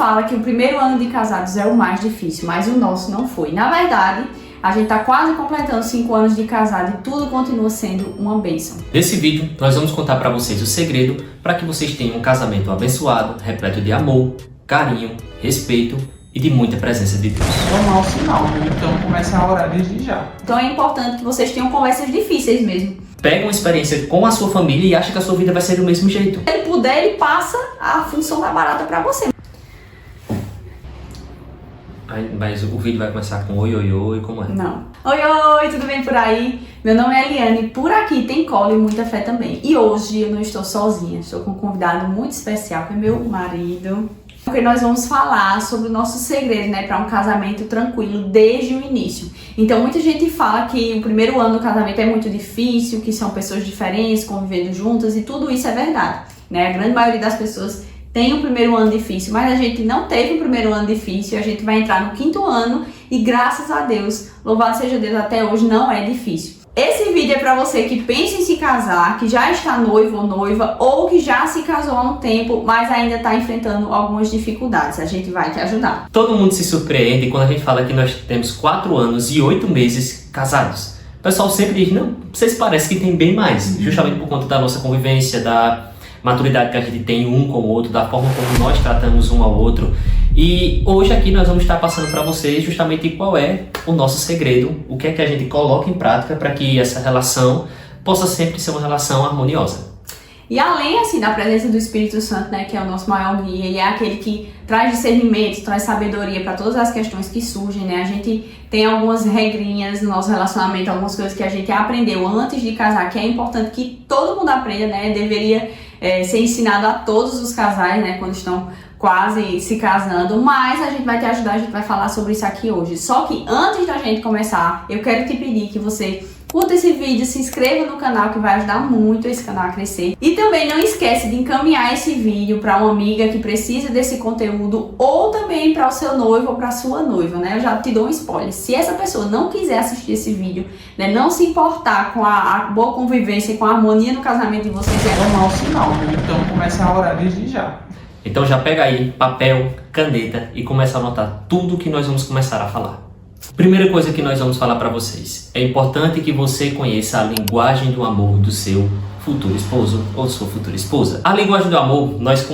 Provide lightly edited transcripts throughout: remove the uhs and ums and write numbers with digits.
fala que o primeiro ano de casados é o mais difícil, mas o nosso não foi. Na verdade, a gente tá quase completando 5 anos de casado e tudo continua sendo uma bênção. Nesse vídeo, nós vamos contar para vocês o segredo para que vocês tenham um casamento abençoado, repleto de amor, carinho, respeito e de muita presença de Deus. É um mau sinal, viu? Então começa a orar desde já. Então é importante que vocês tenham conversas difíceis mesmo. Pega uma experiência com a sua família e acha que a sua vida vai ser do mesmo jeito. Se ele puder, ele passa a função da barata para você. Mas o vídeo vai começar com oi, oi, oi, como é? Não. Oi, oi, tudo bem por aí? Meu nome é Eliane, por aqui tem cola e muita fé também. E hoje eu não estou sozinha, estou com um convidado muito especial, que é meu marido. Porque nós vamos falar sobre o nosso segredo, né, para um casamento tranquilo desde o início. Então muita gente fala que o primeiro ano do casamento é muito difícil, que são pessoas diferentes, convivendo juntas, e tudo isso é verdade, né? A grande maioria das pessoas tem o primeiro ano difícil, mas a gente não teve o primeiro ano difícil, a gente vai entrar no 5º ano e graças a Deus, louvado seja Deus, até hoje não é difícil. Esse vídeo é pra você que pensa em se casar, que já está noivo ou noiva, ou que já se casou há um tempo, mas ainda está enfrentando algumas dificuldades. A gente vai te ajudar. Todo mundo se surpreende quando a gente fala que nós temos 4 anos e 8 meses casados. O pessoal sempre diz, não, vocês parecem que tem bem mais, justamente por conta da nossa convivência, da maturidade que a gente tem um com o outro, da forma como nós tratamos um ao outro. E hoje aqui nós vamos estar passando para vocês justamente qual é o nosso segredo, o que é que a gente coloca em prática para que essa relação possa sempre ser uma relação harmoniosa. E além assim da presença do Espírito Santo, né, que é o nosso maior guia, ele é aquele que traz discernimento, traz sabedoria para todas as questões que surgem, né? A gente tem algumas regrinhas no nosso relacionamento, algumas coisas que a gente aprendeu antes de casar, que é importante que todo mundo aprenda, né? Deveria ser ensinado a todos os casais, né, quando estão quase se casando, mas a gente vai te ajudar, a gente vai falar sobre isso aqui hoje. Só que antes da gente começar, eu quero te pedir que você curta esse vídeo, se inscreva no canal, que vai ajudar muito esse canal a crescer. E também não esquece de encaminhar esse vídeo para uma amiga que precisa desse conteúdo, ou também para o seu noivo ou para a sua noiva, né? Eu já te dou um spoiler. Se essa pessoa não quiser assistir esse vídeo, né, não se importar com a boa convivência e com a harmonia no casamento de vocês, É um mau sinal, viu? Então começa a orar desde já. Então já pega aí papel, caneta e começa a anotar tudo que nós vamos começar a falar. Primeira coisa que nós vamos falar para vocês. É importante que você conheça a linguagem do amor do seu futuro esposo ou sua futura esposa. A linguagem do amor, nós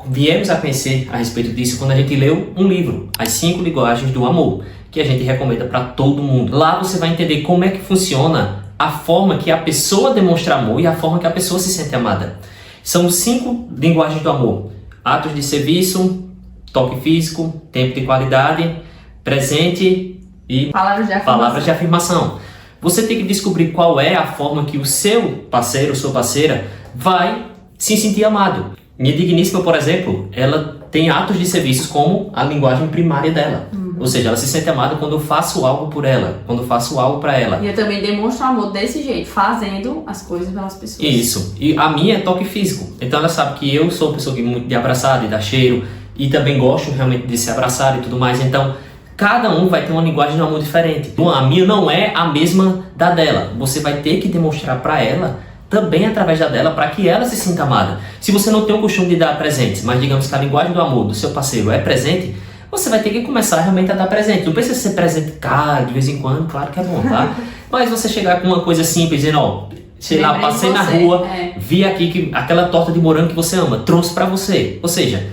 viemos a conhecer a respeito disso quando a gente leu um livro, As 5 Linguagens do Amor, que a gente recomenda para todo mundo. Lá você vai entender como é que funciona a forma que a pessoa demonstra amor e a forma que a pessoa se sente amada. São 5 linguagens do amor. Atos de serviço, toque físico, tempo de qualidade, presente e palavras de afirmação. Você tem que descobrir qual é a forma que o seu parceiro, sua parceira, vai se sentir amado. Minha digníssima, por exemplo, ela tem atos de serviços como a linguagem primária dela. Ou seja, ela se sente amada quando eu faço algo por ela, quando eu faço algo para ela. E eu também demonstro amor desse jeito, fazendo as coisas pelas pessoas. Isso. E a minha é toque físico. Então ela sabe que eu sou uma pessoa que muito de abraçar, de dar cheiro, e também gosto realmente de se abraçar e tudo mais. Então, cada um vai ter uma linguagem de amor diferente. A minha não é a mesma da dela. Você vai ter que demonstrar para ela também através da dela, para que ela se sinta amada. Se você não tem o costume de dar presentes, mas digamos que a linguagem do amor do seu parceiro é presente, você vai ter que começar realmente a dar presente. Não precisa ser presente caro, de vez em quando, claro que é bom, tá? Mas você chegar com uma coisa simples, dizendo, ó, sei lá, passei na rua, vi aqui que aquela torta de morango que você ama, trouxe para você. Ou seja,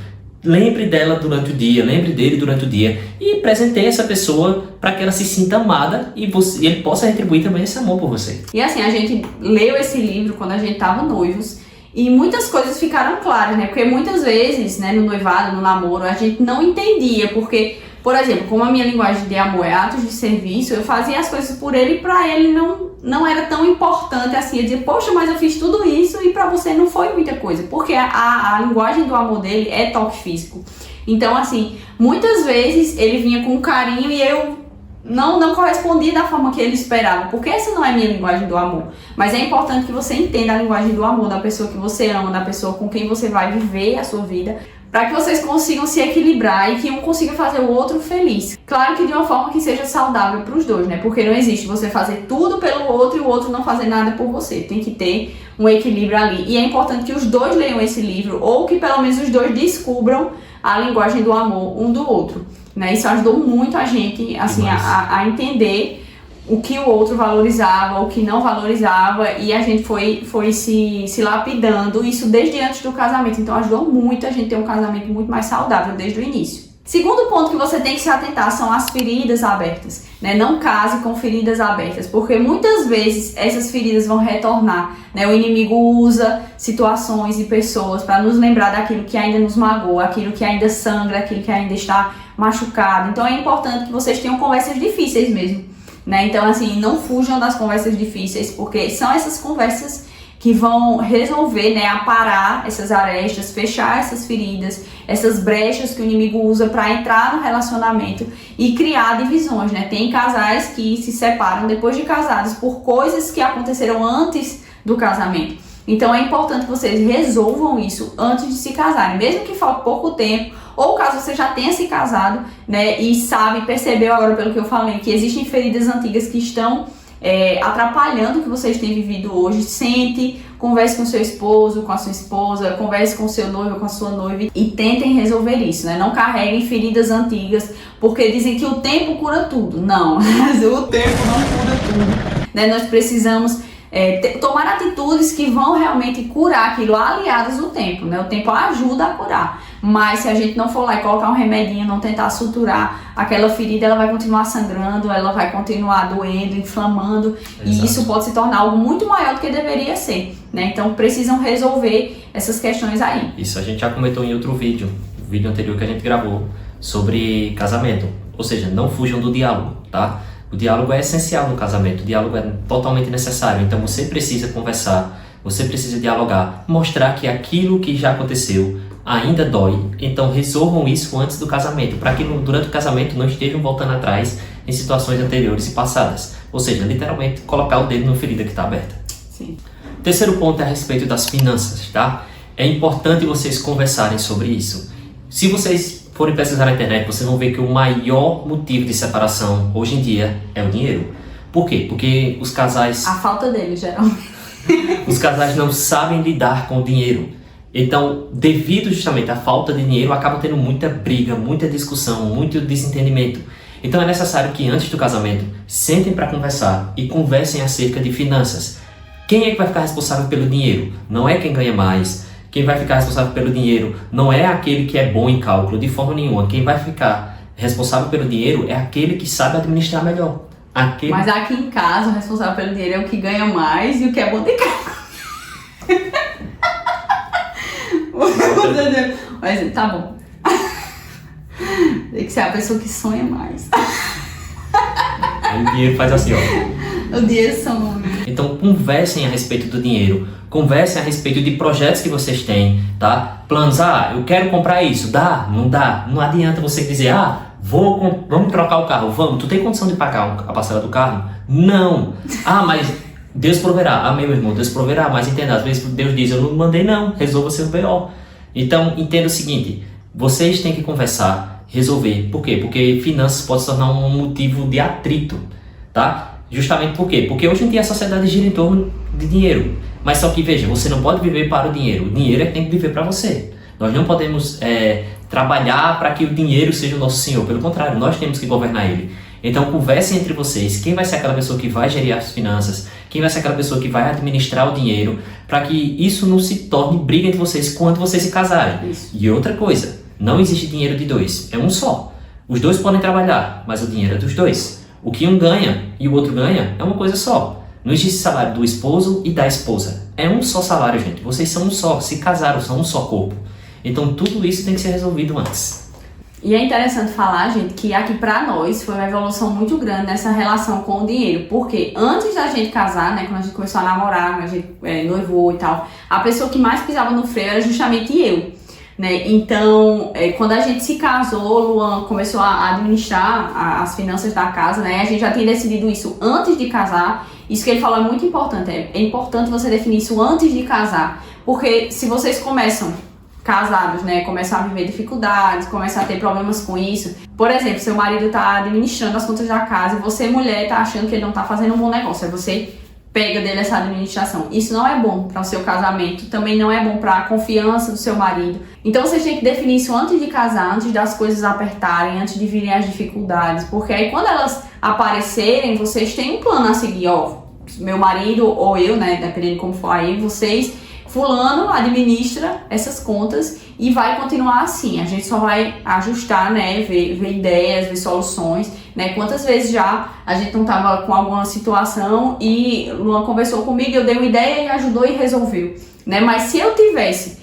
lembre dela durante o dia, lembre dele durante o dia e presenteie essa pessoa para que ela se sinta amada e ele possa retribuir também esse amor por você. E assim, a gente leu esse livro quando a gente tava noivos e muitas coisas ficaram claras, né? Porque muitas vezes, né, no noivado, no namoro, a gente não entendia, porque, por exemplo, como a minha linguagem de amor é atos de serviço, eu fazia as coisas por ele e pra ele não era tão importante assim, eu dizer, poxa, mas eu fiz tudo isso e pra você não foi muita coisa, porque a linguagem do amor dele é toque físico. Então, assim, muitas vezes ele vinha com carinho e eu não correspondia da forma que ele esperava, porque essa não é a minha linguagem do amor. Mas é importante que você entenda a linguagem do amor da pessoa que você ama, da pessoa com quem você vai viver a sua vida, para que vocês consigam se equilibrar e que um consiga fazer o outro feliz. Claro que de uma forma que seja saudável para os dois, né? Porque não existe você fazer tudo pelo outro e o outro não fazer nada por você. Tem que ter um equilíbrio ali. E é importante que os dois leiam esse livro, ou que pelo menos os dois descubram a linguagem do amor um do outro, né? Isso ajudou muito a gente, assim, a entender o que o outro valorizava, o que não valorizava, e a gente foi se lapidando, isso desde antes do casamento. Então ajudou muito a gente ter um casamento muito mais saudável desde o início. Segundo ponto que você tem que se atentar são as feridas abertas, né? Não case com feridas abertas, porque muitas vezes essas feridas vão retornar, né? O inimigo usa situações e pessoas para nos lembrar daquilo que ainda nos magoa, aquilo que ainda sangra, aquilo que ainda está machucado. Então é importante que vocês tenham conversas difíceis mesmo, né? Então, assim, não fujam das conversas difíceis, porque são essas conversas que vão resolver, né, aparar essas arestas, fechar essas feridas, essas brechas que o inimigo usa para entrar no relacionamento e criar divisões, né? Tem casais que se separam depois de casados por coisas que aconteceram antes do casamento. Então é importante que vocês resolvam isso antes de se casarem, mesmo que falte pouco tempo, ou caso você já tenha se casado, né, e percebeu agora pelo que eu falei, que existem feridas antigas que estão atrapalhando o que vocês têm vivido hoje. Sente, converse com seu esposo, com a sua esposa, converse com o seu noivo, com a sua noiva e tentem resolver isso, né? Não carreguem feridas antigas, porque dizem que o tempo cura tudo. Não, o tempo não cura tudo, né? Nós precisamos tomar atitudes que vão realmente curar aquilo, aliadas ao tempo, né? O tempo ajuda a curar, mas se a gente não for lá e colocar um remedinho, não tentar suturar aquela ferida, ela vai continuar sangrando, ela vai continuar doendo, inflamando. Exato. E isso pode se tornar algo muito maior do que deveria ser, né? Então precisam resolver essas questões aí. Isso a gente já comentou em outro vídeo, o vídeo anterior que a gente gravou sobre casamento, ou seja, não fujam do diálogo, tá? O diálogo é essencial no casamento, o diálogo é totalmente necessário, então você precisa conversar, você precisa dialogar, mostrar que aquilo que já aconteceu ainda dói, então resolvam isso antes do casamento, para que durante o casamento não estejam voltando atrás em situações anteriores e passadas, ou seja, literalmente colocar o dedo na ferida que está aberta. Sim. Terceiro ponto é a respeito das finanças, tá? É importante vocês conversarem sobre isso. Se vocês forem pesquisar na internet, vocês vão ver que o maior motivo de separação hoje em dia é o dinheiro. Por quê? Porque os casais... A falta dele, geralmente. Os casais não sabem lidar com o dinheiro. Então, devido justamente à falta de dinheiro, acaba tendo muita briga, muita discussão, muito desentendimento. Então é necessário que antes do casamento, sentem para conversar e conversem acerca de finanças. Quem é que vai ficar responsável pelo dinheiro? Não é quem ganha mais. Quem vai ficar responsável pelo dinheiro não é aquele que é bom em cálculo, de forma nenhuma. Quem vai ficar responsável pelo dinheiro é aquele que sabe administrar melhor. Mas aqui em casa, o responsável pelo dinheiro é o que ganha mais e o que é bom de cálculo. Mas tá bom. Tem que ser a pessoa que sonha mais. Aí o dinheiro faz assim, ó. O dinheiro some. Então conversem a respeito do dinheiro. Conversem a respeito de projetos que vocês têm, tá? Planos, eu quero comprar isso. Dá? Não dá? Não adianta você dizer, vamos trocar o carro. Vamos, tu tem condição de pagar a parcela do carro? Não. Mas Deus proverá. Meu irmão, Deus proverá. Mas entenda, às vezes Deus diz, eu não mandei não, resolva seu BO. Então entenda o seguinte, vocês têm que conversar, resolver. Por quê? Porque finanças pode se tornar um motivo de atrito, tá? Justamente por quê? Porque hoje em dia a sociedade gira em torno de dinheiro. Mas só que veja, você não pode viver para o dinheiro. O dinheiro é que tem que viver para você. Nós não podemos trabalhar para que o dinheiro seja o nosso senhor. Pelo contrário, nós temos que governar ele. Então conversem entre vocês. Quem vai ser aquela pessoa que vai gerir as finanças? Quem vai ser aquela pessoa que vai administrar o dinheiro? Para que isso não se torne briga entre vocês quando vocês se casarem. Isso. E outra coisa, não existe dinheiro de dois. É um só. Os dois podem trabalhar, mas o dinheiro é dos dois. O que um ganha e o outro ganha é uma coisa só. Não existe salário do esposo e da esposa. É um só salário, gente. Vocês são um só. Se casaram, são um só corpo. Então tudo isso tem que ser resolvido antes. E é interessante falar, gente, que aqui pra nós foi uma evolução muito grande nessa relação com o dinheiro. Porque antes da gente casar, né, quando a gente começou a namorar, quando a gente noivou e tal, a pessoa que mais pisava no freio era justamente eu. Né? Então, quando a gente se casou, Luan começou a administrar as finanças da casa, né? A gente já tinha decidido isso antes de casar. Isso que ele falou é muito importante. É importante você definir isso antes de casar, porque se vocês começam casados, né, começam a viver dificuldades, começam a ter problemas com isso. Por exemplo, seu marido tá administrando as contas da casa e você, mulher, tá achando que ele não tá fazendo um bom negócio. Aí você pega dele essa administração. Isso não é bom para o seu casamento, também não é bom para a confiança do seu marido. Então vocês têm que definir isso antes de casar, antes das coisas apertarem, antes de virem as dificuldades, porque aí quando elas aparecerem, vocês têm um plano a seguir, ó, meu marido ou eu, né, dependendo de como for aí, vocês, fulano administra essas contas e vai continuar assim. A gente só vai ajustar, né, ver ideias, ver soluções, né? Quantas vezes já a gente não tava com alguma situação e Luan conversou comigo, eu dei uma ideia e ajudou e resolveu, né? Mas se eu tivesse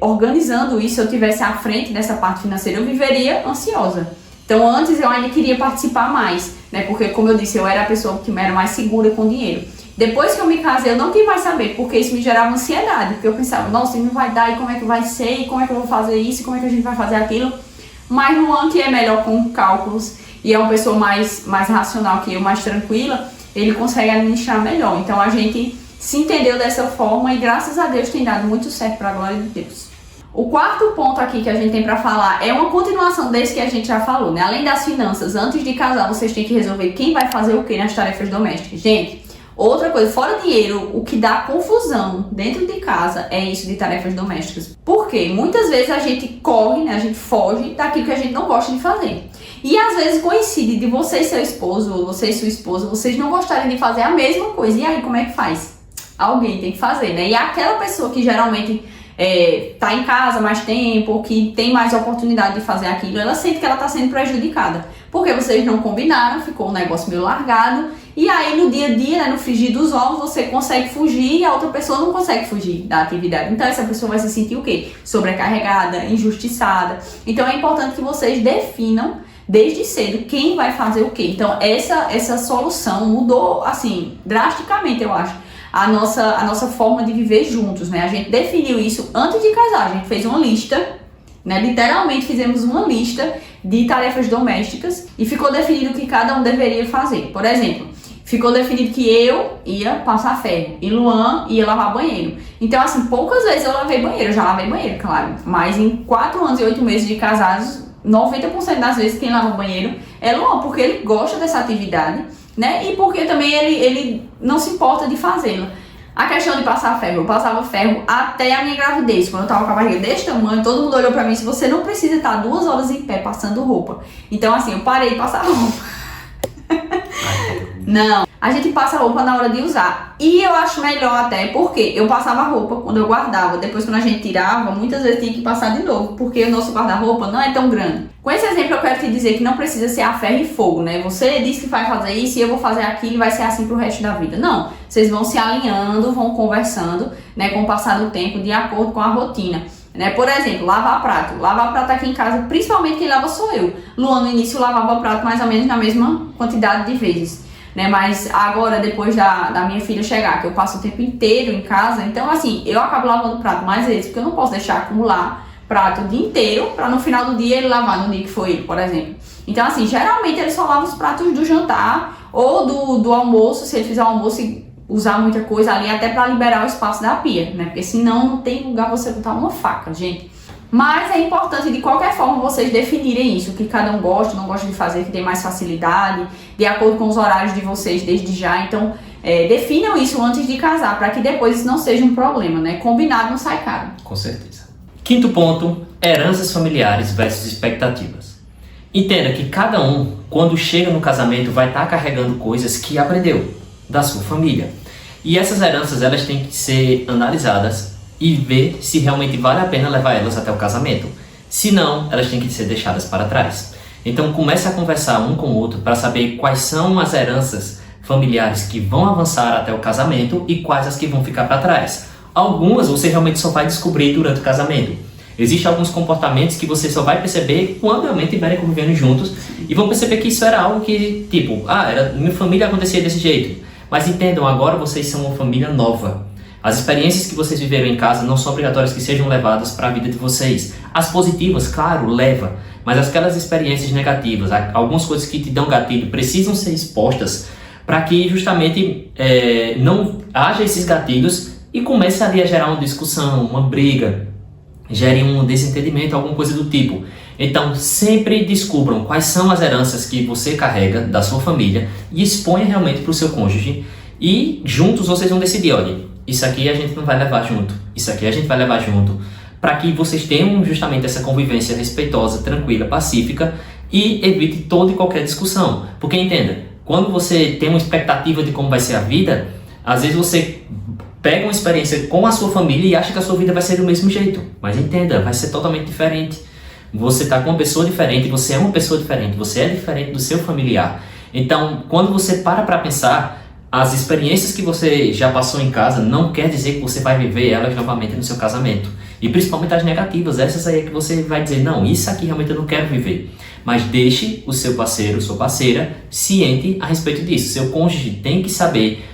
organizando isso, se eu tivesse à frente dessa parte financeira, eu viveria ansiosa. Então antes eu ainda queria participar mais, né? Porque como eu disse, eu era a pessoa que era mais segura com o dinheiro. Depois que eu me casei, eu não quis mais saber, porque isso me gerava ansiedade, porque eu pensava, nossa, não vai dar, e como é que vai ser, e como é que eu vou fazer isso, e como é que a gente vai fazer aquilo. Mas Luan, que é melhor com cálculos, e é uma pessoa mais racional que eu, mais tranquila, ele consegue administrar melhor. Então a gente se entendeu dessa forma e graças a Deus tem dado muito certo para a glória de Deus. O quarto ponto aqui que a gente tem para falar é uma continuação desse que a gente já falou, né? Além das finanças, antes de casar, vocês têm que resolver quem vai fazer o que nas tarefas domésticas. Gente, outra coisa, fora dinheiro, o que dá confusão dentro de casa é isso de tarefas domésticas. Por quê? Muitas vezes a gente corre, né? A gente foge daquilo que a gente não gosta de fazer. E às vezes coincide de você e seu esposo, ou você e sua esposa, vocês não gostarem de fazer a mesma coisa. E aí, como é que faz? Alguém tem que fazer, né? E aquela pessoa que geralmente tá em casa mais tempo, ou que tem mais oportunidade de fazer aquilo, ela sente que ela tá sendo prejudicada. Porque vocês não combinaram, ficou um negócio meio largado, e aí no dia a dia, né, no frigir dos ovos, você consegue fugir e a outra pessoa não consegue fugir da atividade. Então essa pessoa vai se sentir o quê? Sobrecarregada, injustiçada. Então é importante que vocês definam desde cedo quem vai fazer o quê. Então essa solução mudou, assim, drasticamente, eu acho, a nossa forma de viver juntos, né? A gente definiu isso antes de casar, a gente fez uma lista, né? Literalmente fizemos uma lista de tarefas domésticas e ficou definido o que cada um deveria fazer. Por exemplo, ficou definido que eu ia passar ferro e Luan ia lavar banheiro. Então, assim, poucas vezes eu lavei banheiro, eu já lavei banheiro, claro, mas em 4 anos e 8 meses de casados, 90% das vezes quem lava banheiro é Luan, porque ele gosta dessa atividade, né? E porque também ele não se importa de fazê-la. A questão de passar ferro, eu passava ferro até a minha gravidez. Quando eu tava com a barriga desse tamanho, todo mundo olhou pra mim e disse, você não precisa estar 2 horas em pé passando roupa. Então assim, eu parei de passar roupa. Não, a gente passa roupa na hora de usar. E eu acho melhor até, porque eu passava roupa quando eu guardava. Depois quando a gente tirava, muitas vezes tinha que passar de novo, porque o nosso guarda-roupa não é tão grande. Com esse exemplo eu quero te dizer que não precisa ser a ferro e fogo, né? Você disse que vai fazer isso e eu vou fazer aquilo e vai ser assim pro resto da vida. Não, vocês vão se alinhando, vão conversando, né, com o passar do tempo, de acordo com a rotina. Né? Por exemplo, lavar prato. Lavar prato aqui em casa, principalmente quem lava sou eu. Luan no início lavava prato mais ou menos na mesma quantidade de vezes, né? Mas agora, depois da minha filha chegar, que eu passo o tempo inteiro em casa, então assim, eu acabo lavando prato mais vezes, porque eu não posso deixar acumular prato o dia inteiro, para no final do dia ele lavar no dia que foi ele, por exemplo. Então assim, geralmente ele só lava os pratos do jantar ou do almoço, se ele fizer o almoço e usar muita coisa ali, até para liberar o espaço da pia, né? Porque senão não tem lugar você botar uma faca, gente. Mas é importante, de qualquer forma, vocês definirem isso, o que cada um gosta, não gosta de fazer, que tem mais facilidade, de acordo com os horários de vocês desde já. Então, definam isso antes de casar, para que depois isso não seja um problema, né? Combinado não sai caro. Com certeza. Quinto ponto, heranças familiares versus expectativas. Entenda que cada um, quando chega no casamento, vai estar carregando coisas que aprendeu da sua família. E essas heranças, elas têm que ser analisadas e ver se realmente vale a pena levar elas até o casamento. Se não, elas têm que ser deixadas para trás. Então comece a conversar um com o outro para saber quais são as heranças familiares que vão avançar até o casamento e quais as que vão ficar para trás. Algumas você realmente só vai descobrir durante o casamento. Existem alguns comportamentos que você só vai perceber quando realmente estiverem convivendo juntos e vão perceber que isso era algo que, tipo, minha família acontecia desse jeito. Mas entendam, agora vocês são uma família nova. As experiências que vocês viveram em casa não são obrigatórias que sejam levadas para a vida de vocês. As positivas, claro, leva. Mas aquelas experiências negativas, algumas coisas que te dão gatilho, precisam ser expostas para que justamente não haja esses gatilhos e comece ali a gerar uma discussão, uma briga, gere um desentendimento, alguma coisa do tipo. Então, sempre descubram quais são as heranças que você carrega da sua família e exponha realmente para o seu cônjuge E juntos vocês vão decidir, olha, isso aqui a gente não vai levar junto, isso aqui a gente vai levar junto, para que vocês tenham justamente essa convivência respeitosa, tranquila, pacífica e evite toda e qualquer discussão. Porque entenda, quando você tem uma expectativa de como vai ser a vida, às vezes você pega uma experiência com a sua família e acha que a sua vida vai ser do mesmo jeito. Mas entenda, vai ser totalmente diferente. Você está com uma pessoa diferente, você é uma pessoa diferente, você é diferente do seu familiar. Então, quando você para pensar, as experiências que você já passou em casa não quer dizer que você vai viver elas novamente no seu casamento. E principalmente as negativas, essas aí é que você vai dizer, não, isso aqui realmente eu não quero viver. Mas deixe o seu parceiro, sua parceira, ciente a respeito disso. Seu cônjuge tem que saber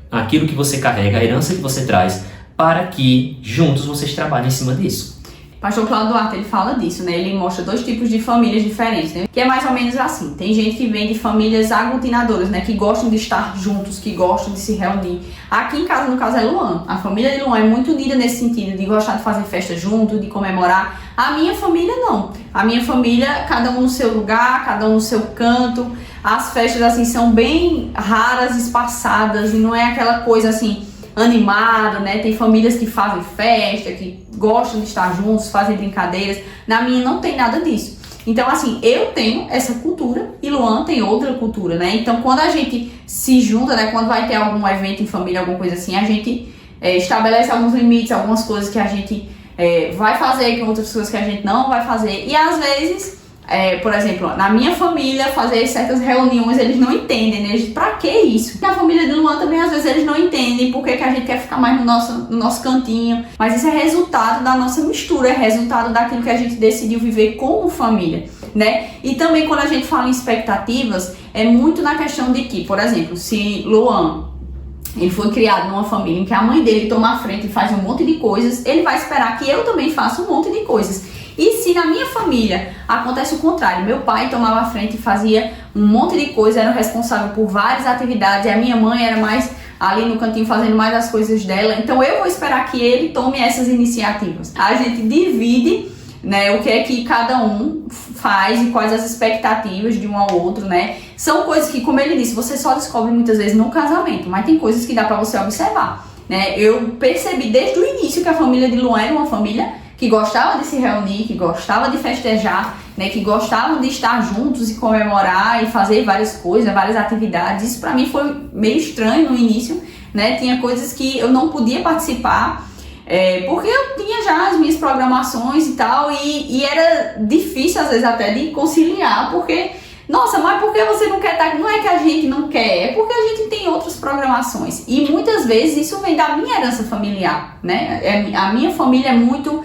aquilo que você carrega, a herança que você traz, para que juntos vocês trabalhem em cima disso. Pastor Cláudio Duarte, ele fala disso, né? Ele mostra 2 tipos de famílias diferentes, né? Que é mais ou menos assim. Tem gente que vem de famílias aglutinadoras, né? Que gostam de estar juntos, que gostam de se reunir. Aqui em casa, no caso, é Luan. A família de Luan é muito unida nesse sentido, de gostar de fazer festa junto, de comemorar. A minha família, não. A minha família, cada um no seu lugar, cada um no seu canto. As festas, assim, são bem raras, espaçadas, e não é aquela coisa, assim, animada, né? Tem famílias que fazem festa, que gostam de estar juntos, fazem brincadeiras. Na minha não tem nada disso. Então, assim, eu tenho essa cultura e Luan tem outra cultura, né? Então, quando a gente se junta, né? Quando vai ter algum evento em família, alguma coisa assim, a gente estabelece alguns limites, algumas coisas que a gente vai fazer, que outras coisas que a gente não vai fazer. E às vezes, por exemplo, na minha família, fazer certas reuniões, eles não entendem, né? Pra que isso? Na família do Luan também, às vezes, eles não entendem porque que a gente quer ficar mais no nosso cantinho. Mas isso é resultado da nossa mistura, é resultado daquilo que a gente decidiu viver como família, né? E também, quando a gente fala em expectativas, é muito na questão de que, por exemplo, se Luan, ele foi criado numa família em que a mãe dele toma a frente e faz um monte de coisas, ele vai esperar que eu também faça um monte de coisas. E se na minha família acontece o contrário, meu pai tomava a frente e fazia um monte de coisa, era o responsável por várias atividades, e a minha mãe era mais ali no cantinho fazendo mais as coisas dela, então eu vou esperar que ele tome essas iniciativas. A gente divide, né, o que é que cada um faz e quais as expectativas de um ao outro, né? São coisas que, como ele disse, você só descobre muitas vezes no casamento, mas tem coisas que dá pra você observar, né? Eu percebi desde o início que a família de Luan era uma família que gostava de se reunir, que gostava de festejar, né, que gostavam de estar juntos e comemorar e fazer várias coisas, várias atividades. Isso pra mim foi meio estranho no início, né? Tinha coisas que eu não podia participar, porque eu tinha já as minhas programações e tal, e era difícil às vezes até de conciliar, porque, nossa, mas por que você não quer estar? Não é que a gente não quer, é porque a gente tem outras programações. E muitas vezes isso vem da minha herança familiar, né? A minha família é muito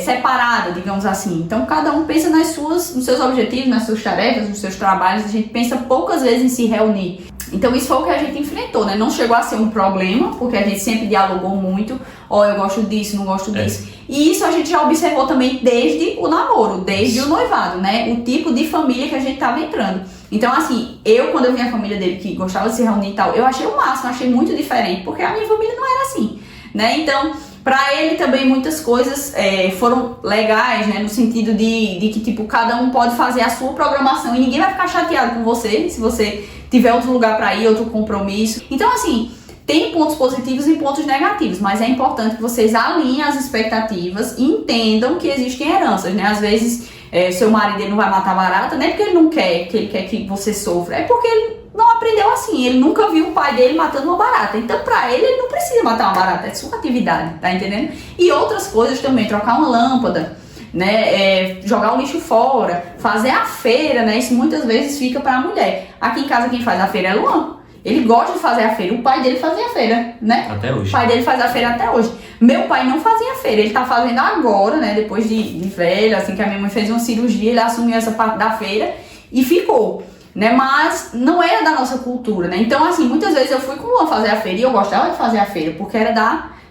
separada, digamos assim. Então cada um pensa nos seus objetivos, nas suas tarefas, nos seus trabalhos. A gente pensa poucas vezes em se reunir. Então isso foi o que a gente enfrentou, né? Não chegou a ser um problema, porque a gente sempre dialogou muito. Eu gosto disso, não gosto disso. E isso a gente já observou também desde o namoro, desde o noivado, né? O tipo de família que a gente tava entrando. Então, assim, quando eu vi a família dele que gostava de se reunir e tal, eu achei o máximo, achei muito diferente, porque a minha família não era assim, né? Então, pra ele também muitas coisas foram legais, né? No sentido de que, tipo, cada um pode fazer a sua programação e ninguém vai ficar chateado com você se você tiver outro lugar pra ir, outro compromisso. Então, assim, tem pontos positivos e pontos negativos, mas é importante que vocês alinhem as expectativas e entendam que existem heranças, né? Às vezes, seu marido ele não vai matar barata, não é porque ele não quer, que ele quer que você sofra, é porque ele não aprendeu assim, ele nunca viu o pai dele matando uma barata. Então, pra ele não precisa matar uma barata, é sua atividade, tá entendendo? E outras coisas também, trocar uma lâmpada, né? Jogar o lixo fora, fazer a feira, né? Isso muitas vezes fica pra mulher. Aqui em casa quem faz a feira é Luan. Ele gosta de fazer a feira, o pai dele fazia a feira, né? Até hoje. O pai dele faz a feira até hoje. Meu pai não fazia feira, ele tá fazendo agora, né? Depois de velho, assim, que a minha mãe fez uma cirurgia, ele assumiu essa parte da feira e ficou, né? Mas não era da nossa cultura, né? Então, assim, muitas vezes eu fui com o Luan fazer a feira e eu gostava de fazer a feira, porque era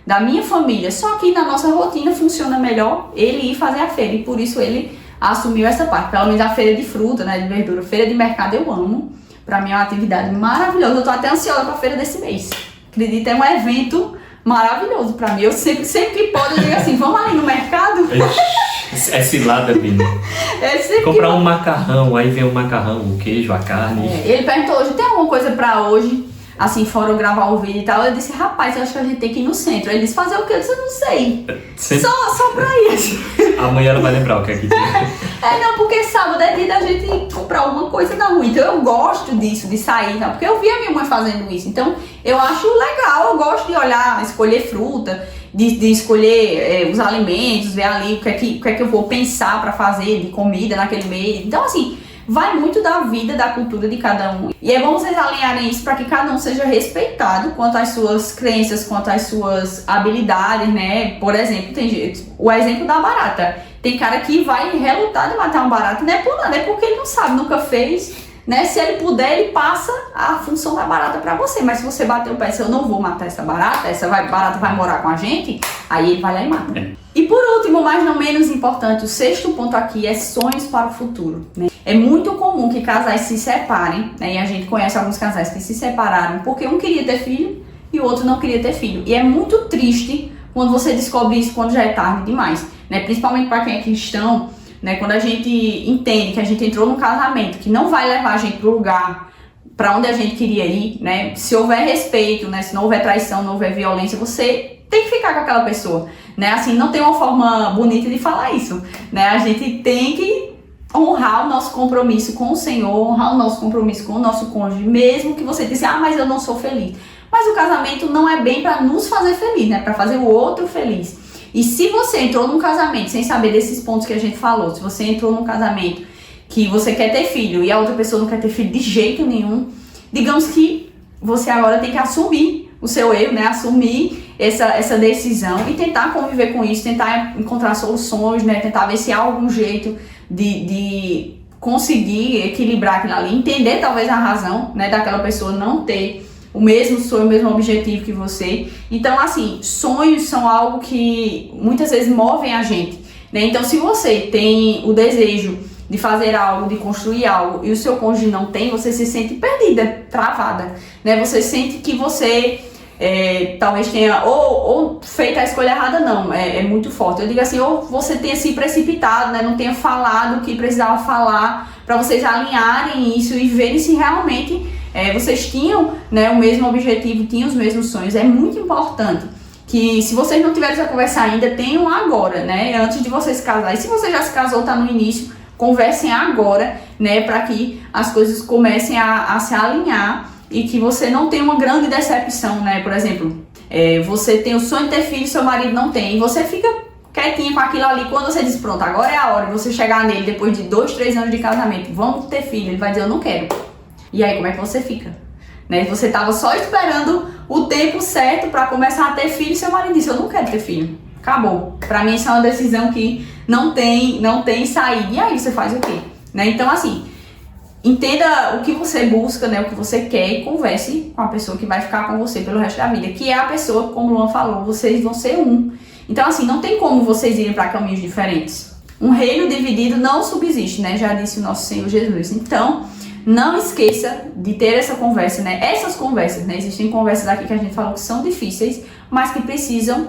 da minha família. Só que na nossa rotina funciona melhor ele ir fazer a feira e por isso ele assumiu essa parte. Pelo menos a feira de fruta, né? De verdura, feira de mercado eu amo. Pra mim é uma atividade maravilhosa. Eu tô até ansiosa pra feira desse mês. Acredita, é um evento maravilhoso pra mim. Eu sempre que pode, eu digo assim, vamos ali no mercado? É cilada, Bino. Comprar um macarrão, aí vem o macarrão, o queijo, a carne. Ele perguntou hoje, tem alguma coisa pra hoje? assim, foram gravar o vídeo e tal, eu disse, rapaz, eu acho que a gente tem que ir no centro. Ele disse, fazer o quê? Eu disse, eu não sei. Só pra ir. Amanhã ela vai lembrar o que é que tem. Não, porque sábado é dia da gente comprar alguma coisa na rua. Então eu gosto disso, de sair, não, porque eu vi a minha mãe fazendo isso. Então eu acho legal, eu gosto de olhar, escolher fruta, de escolher os alimentos, ver ali o que é que eu vou pensar pra fazer de comida naquele mês. Então assim, vai muito da vida, da cultura de cada um. E é bom vocês alinharem isso para que cada um seja respeitado quanto às suas crenças, quanto às suas habilidades, né? Por exemplo, o exemplo da barata. Tem cara que vai relutar de matar um barata, não é por nada, é porque ele não sabe, nunca fez, né? Se ele puder, ele passa a função da barata para você. Mas se você bater o pé e dizer, eu não vou matar essa barata, barata vai morar com a gente, aí ele vai lá e mata. E por último, mas não menos importante, o sexto ponto aqui é sonhos para o futuro, né? É muito comum que casais se separem, né? E a gente conhece alguns casais que se separaram porque um queria ter filho e o outro não queria ter filho. E é muito triste quando você descobre isso quando já é tarde demais, né? Principalmente para quem é cristão, né? Quando a gente entende que a gente entrou num casamento que não vai levar a gente pro lugar para onde a gente queria ir, né? Se houver respeito, né? Se não houver traição, não houver violência, você tem que ficar com aquela pessoa, né? Assim, não tem uma forma bonita de falar isso, né? A gente tem que honrar o nosso compromisso com o Senhor, honrar o nosso compromisso com o nosso cônjuge, mesmo que você disse, mas eu não sou feliz. Mas o casamento não é bem para nos fazer feliz, né? Para fazer o outro feliz. E se você entrou num casamento sem saber desses pontos que a gente falou, se você entrou num casamento que você quer ter filho e a outra pessoa não quer ter filho de jeito nenhum, digamos que você agora tem que assumir o seu erro, né? Assumir essa decisão e tentar conviver com isso, tentar encontrar soluções, né? Tentar ver se há algum jeito de conseguir equilibrar aquilo ali, entender talvez a razão, né, daquela pessoa não ter o mesmo sonho, o mesmo objetivo que você. Então, assim, sonhos são algo que muitas vezes movem a gente, né? Então, se você tem o desejo de fazer algo, de construir algo, e o seu cônjuge não tem, você se sente perdida, travada, né? Você sente que você talvez tenha ou feito a escolha errada, não, é muito forte. Eu digo assim, ou você tenha se precipitado, né? Não tenha falado o que precisava falar, para vocês alinharem isso e verem se realmente vocês tinham, né, o mesmo objetivo, tinham os mesmos sonhos. É muito importante que, se vocês não tiverem essa conversa ainda, tenham agora, né, antes de vocês se casarem. E se você já se casou, tá no início, conversem agora, né, para que as coisas comecem a se alinhar e que você não tenha uma grande decepção, né? Por exemplo, você tem o sonho de ter filho, seu marido não tem, e você fica quietinha com aquilo ali. Quando você diz, pronto, agora é a hora de você chegar nele depois de 2, 3 anos de casamento, vamos ter filho, ele vai dizer, eu não quero. E aí, como é que você fica? Né? Você tava só esperando o tempo certo para começar a ter filho, e seu marido disse, eu não quero ter filho. Acabou. Pra mim, isso é uma decisão que não tem saída. E aí, você faz o quê? Né? Então, assim, entenda o que você busca, né, o que você quer, e converse com a pessoa que vai ficar com você pelo resto da vida, que é a pessoa, como o Luan falou, vocês vão ser um. Então, assim, não tem como vocês irem para caminhos diferentes. Um reino dividido não subsiste, né, já disse o nosso Senhor Jesus. Então, não esqueça de ter essa conversa, né, essas conversas, né, existem conversas aqui que a gente falou que são difíceis, mas que precisam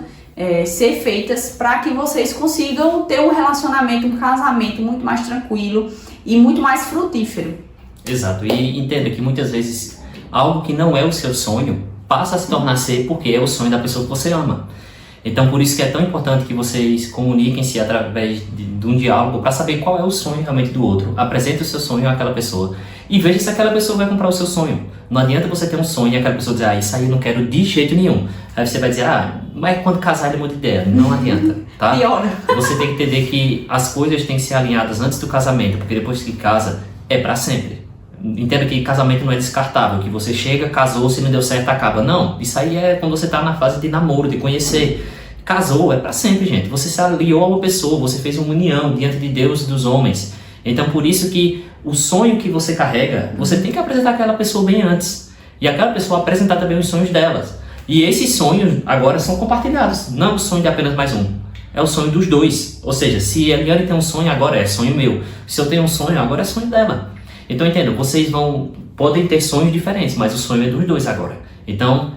ser feitas para que vocês consigam ter um relacionamento, um casamento muito mais tranquilo e muito mais frutífero. Exato, e entenda que muitas vezes algo que não é o seu sonho passa a se tornar ser porque é o sonho da pessoa que você ama. Então, por isso que é tão importante que vocês comuniquem-se através de um diálogo para saber qual é o sonho realmente do outro. Apresente o seu sonho àquela pessoa e veja se aquela pessoa vai comprar o seu sonho. Não adianta você ter um sonho e aquela pessoa dizer, isso aí eu não quero de jeito nenhum. Aí você vai dizer, mas quando casar ele muda de ideia. Não adianta, tá? Pior. Você tem que entender que as coisas têm que ser alinhadas antes do casamento, porque depois que casa, é para sempre. Entenda que casamento não é descartável, que você chega, casou, se não deu certo, acaba. Não, isso aí é quando você tá na fase de namoro, de conhecer. Casou, é para sempre, gente. Você se aliou a uma pessoa, você fez uma união diante de Deus e dos homens. Então, por isso que o sonho que você carrega, você tem que apresentar aquela pessoa bem antes. E aquela pessoa apresentar também os sonhos delas. E esses sonhos agora são compartilhados. Não é o sonho de apenas mais um. É o sonho dos dois. Ou seja, se a Eliane tem um sonho, agora é sonho meu. Se eu tenho um sonho, agora é sonho dela. Então, entenda, vocês podem ter sonhos diferentes, mas o sonho é dos dois agora. Então,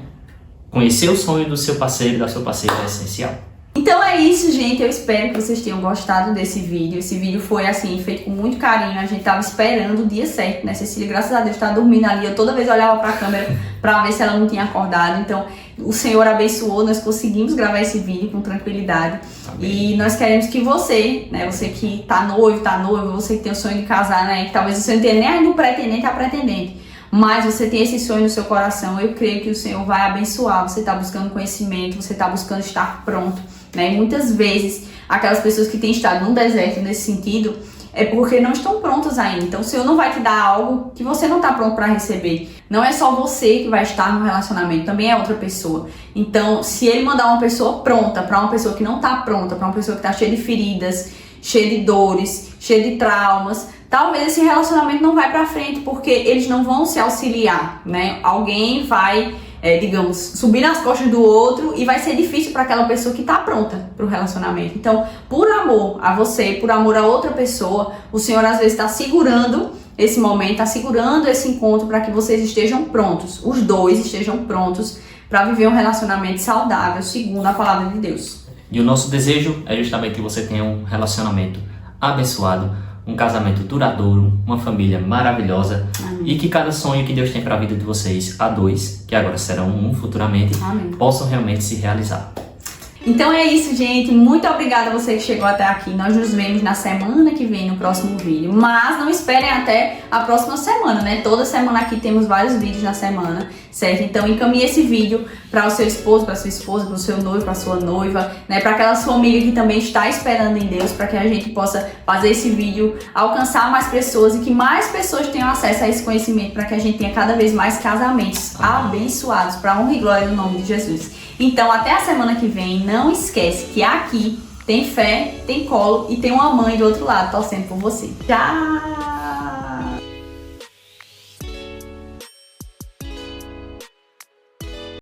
conhecer o sonho do seu parceiro e da sua parceira é essencial. Então é isso, gente. Eu espero que vocês tenham gostado desse vídeo. Esse vídeo foi, assim, feito com muito carinho. A gente tava esperando o dia certo, né? Cecília, graças a Deus, tá dormindo ali. Eu toda vez olhava pra câmera pra ver se ela não tinha acordado. Então, o Senhor abençoou. Nós conseguimos gravar esse vídeo com tranquilidade. Amém. E nós queremos que você, né? Você que tá noivo, você que tem o sonho de casar, né? Que talvez você não tenha nem ainda um pretendente, a pretendente. Mas você tem esse sonho no seu coração. Eu creio que o Senhor vai abençoar. Você tá buscando conhecimento, você tá buscando estar pronto. Né? E muitas vezes, aquelas pessoas que têm estado num deserto nesse sentido, é porque não estão prontas ainda. Então o Senhor não vai te dar algo que você não está pronto para receber. Não é só você que vai estar no relacionamento, também é outra pessoa. Então, se Ele mandar uma pessoa pronta para uma pessoa que não está pronta, para uma pessoa que está cheia de feridas, cheia de dores, cheia de traumas, talvez esse relacionamento não vai para frente, porque eles não vão se auxiliar, né? Alguém vai... digamos, subir nas costas do outro e vai ser difícil para aquela pessoa que está pronta para o relacionamento. Então, por amor a você, por amor a outra pessoa, o Senhor às vezes está segurando esse momento, está segurando esse encontro para que vocês estejam prontos, os dois estejam prontos para viver um relacionamento saudável, segundo a palavra de Deus. E o nosso desejo é justamente que você tenha um relacionamento abençoado, um casamento duradouro, uma família maravilhosa. Amém. E que cada sonho que Deus tem para a vida de vocês, a dois, que agora serão um futuramente, amém, possam realmente se realizar. Então é isso, gente. Muito obrigada a você que chegou até aqui. Nós nos vemos na semana que vem no próximo vídeo. Mas não esperem até a próxima semana, né? Toda semana aqui temos vários vídeos na semana, certo? Então encaminhe esse vídeo para o seu esposo, para sua esposa, para o seu noivo, para sua noiva, né? Para aquela sua amiga que também está esperando em Deus, para que a gente possa fazer esse vídeo alcançar mais pessoas e que mais pessoas tenham acesso a esse conhecimento, para que a gente tenha cada vez mais casamentos abençoados, para honra e glória no nome de Jesus. Então, até a semana que vem. Não esquece que aqui tem fé, tem colo e tem uma mãe do outro lado torcendo por você. Tchau!